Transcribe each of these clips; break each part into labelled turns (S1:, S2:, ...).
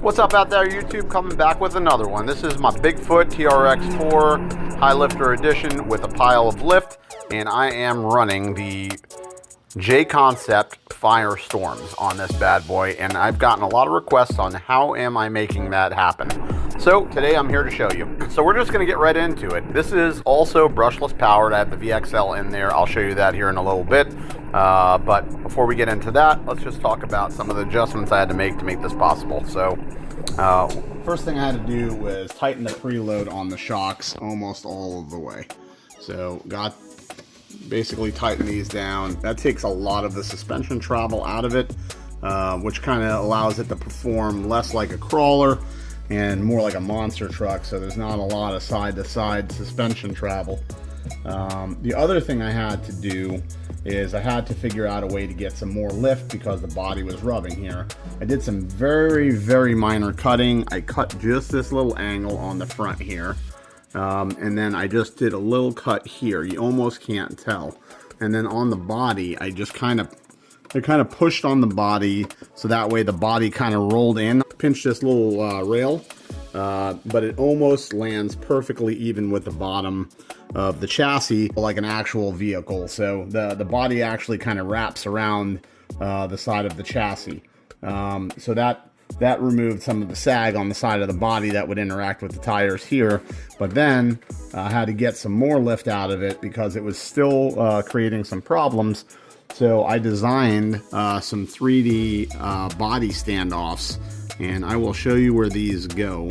S1: What's up out there, YouTube? Coming back with another one. This is my Bigfoot TRX-4 High Lifter Edition with a pile of lift, and I am running the J-Concept Firestorms on this bad boy, and I've gotten a lot of requests on how am I making that happen. So today I'm here to show you. So we're just going to get right into it. This is also brushless powered. I have the VXL in there. I'll show you that here in a little bit. But before we get into that, let's just talk about some of the adjustments I had to make this possible. So first thing I had to do was tighten the preload on the shocks almost all of the way. So basically tighten these down. That takes a lot of the suspension travel out of it, which kind of allows it to perform less like a crawler and more like a monster truck, so there's not a lot of side-to-side suspension travel. The other thing I had to do is I had to figure out a way to get some more lift because the body was rubbing here. I did some very, very minor cutting. I cut just this little angle on the front here. And then I just did a little cut here. You almost can't tell. And then on the body, I just kind of pushed on the body so that way the body kind of rolled in. Pinch this little rail, but it almost lands perfectly even with the bottom of the chassis like an actual vehicle. So the body actually kind of wraps around the side of the chassis. So that removed some of the sag on the side of the body that would interact with the tires here. But then I had to get some more lift out of it because it was still creating some problems. So I designed some 3D body standoffs, and I will show you where these go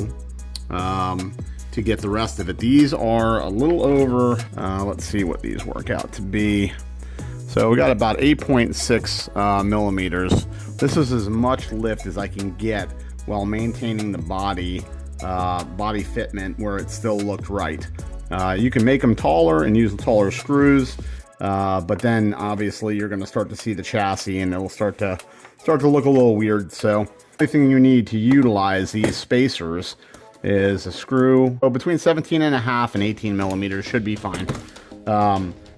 S1: to get the rest of it. These are a little over, let's see what these work out to be. So we got about 8.6 millimeters. This is as much lift as I can get while maintaining the body fitment where it still looked right. You can make them taller and use taller screws, but then obviously you're going to start to see the chassis and it will start to look a little weird. So everything you need to utilize these spacers is a screw between 17.5 and 18 millimeters should be fine.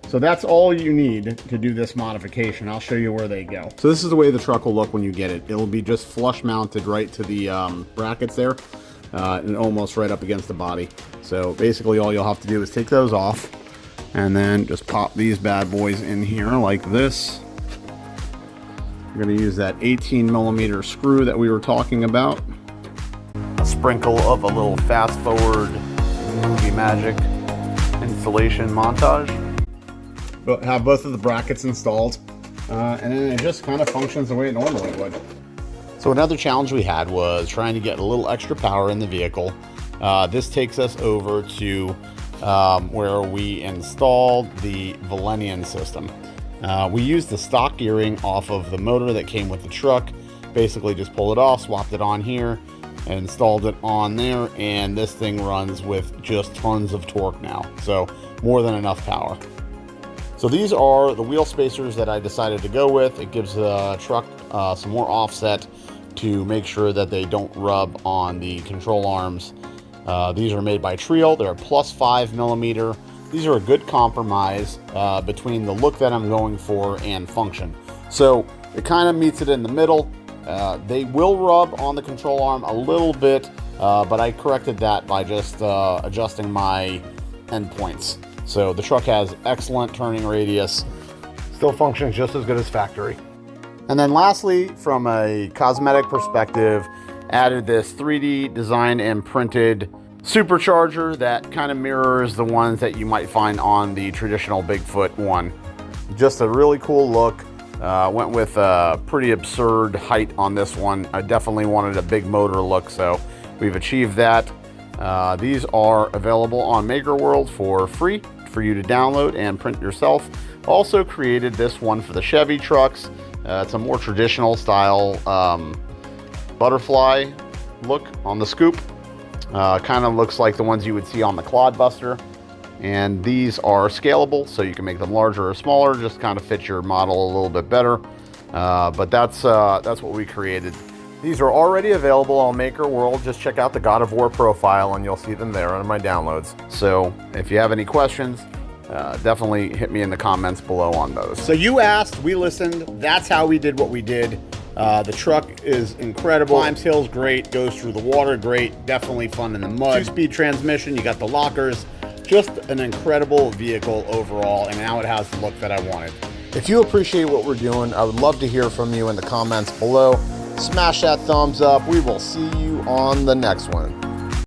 S1: So that's all you need to do this modification. I'll show you where they go. So this is the way the truck will look when you get it. It'll be just flush mounted right to the brackets there, and almost right up against the body. So basically all you'll have to do is take those off and then just pop these bad boys in here like this. We're going to use that 18 millimeter screw that we were talking about. A sprinkle of a little fast forward movie magic installation montage. We'll have both of the brackets installed, and then it just kind of functions the way it normally would. So another challenge we had was trying to get a little extra power in the vehicle. This takes us over to where we installed the Valenian system. We used the stock gearing off of the motor that came with the truck. Basically just pulled it off, swapped it on here, and installed it on there, and this thing runs with just tons of torque now. So more than enough power. So these are the wheel spacers that I decided to go with. It gives the truck some more offset to make sure that they don't rub on the control arms. These are made by Trio. They're plus 5 millimeter. These are a good compromise between the look that I'm going for and function. So it kind of meets it in the middle. They will rub on the control arm a little bit, but I corrected that by just adjusting my endpoints. So the truck has excellent turning radius, still functions just as good as factory. And then lastly, from a cosmetic perspective, added this 3D designed and printed supercharger that kind of mirrors the ones that you might find on the traditional Bigfoot one. Just a really cool look. Went with a pretty absurd height on this one. I definitely wanted a big motor look, so we've achieved that. These are available on Maker World for free for you to download and print yourself. Also created this one for the Chevy trucks. It's a more traditional style butterfly look on the scoop. Kind of looks like the ones you would see on the Clodbuster. And these are scalable, so you can make them larger or smaller, just kind of fit your model a little bit better. But that's what we created. These are already available on Maker World. Just check out the God of War profile and you'll see them there under my downloads. So if you have any questions, definitely hit me in the comments below on those. So you asked, we listened, that's how we did what we did. The truck is incredible. Climbs hills, great. Goes through the water, great. Definitely fun in the mud. 2-speed transmission, you got the lockers. Just an incredible vehicle overall, and now it has the look that I wanted.
S2: If you appreciate what we're doing, I would love to hear from you in the comments below. Smash that thumbs up. We will see you on the next one.